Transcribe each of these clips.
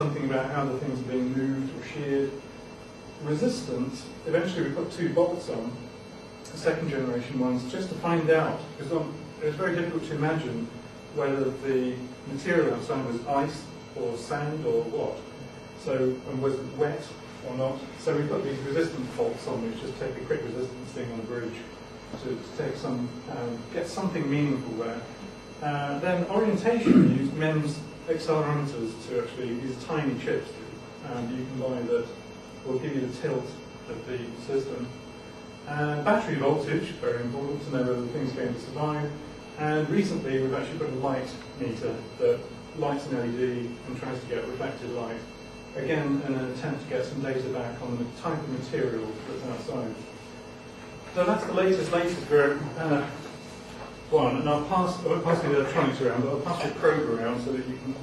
something about how the things are being moved or sheared. Resistance, eventually we put 2 bolts on, the second generation ones, just to find out, because it was very difficult to imagine whether the material outside was ice or sand or what. So, and was it wet or not? So we put these resistance bolts on, which just take a quick resistance thing on a bridge to take some, get something meaningful there. Then orientation, we used MEMS accelerometers to actually, these tiny chips, and you can buy that will give you the tilt of the system. Battery voltage, very important to know whether the thing's going to survive. And recently we've actually put a light meter that lights an LED and tries to get reflected light. Again, in an attempt to get some data back on the type of material that's outside. So that's the latest one, and I won't pass the electronics around, but I'll pass the probe around so that you can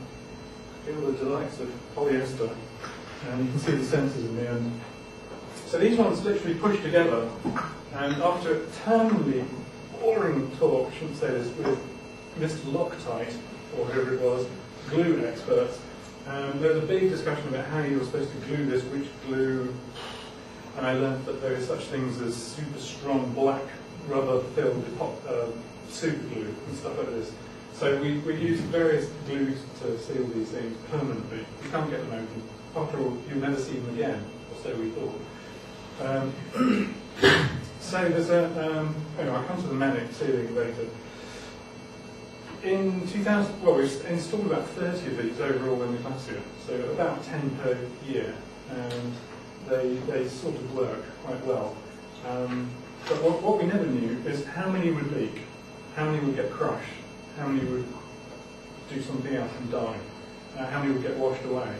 feel the delights of polyester, and you can see the sensors in the end. So these ones literally push together, and after a terminally boring talk, I shouldn't say this, with Mr. Loctite, or whoever it was, glue experts, there was a big discussion about how you were supposed to glue this, which glue, and I learned that there are such things as super strong black rubber filled super glue and stuff like this. So we used various glues to seal these things permanently. You can't get them open. After all, you'll never see them again, or so we thought. So there's anyway, I'll come to the manic sealing later. In 2000, well, we've installed about 30 of these overall in the Glacier, so about 10 per year, and they sort of work quite well. But what we never knew is how many would leak, how many would get crushed, how many would do something else and die, how many would get washed away.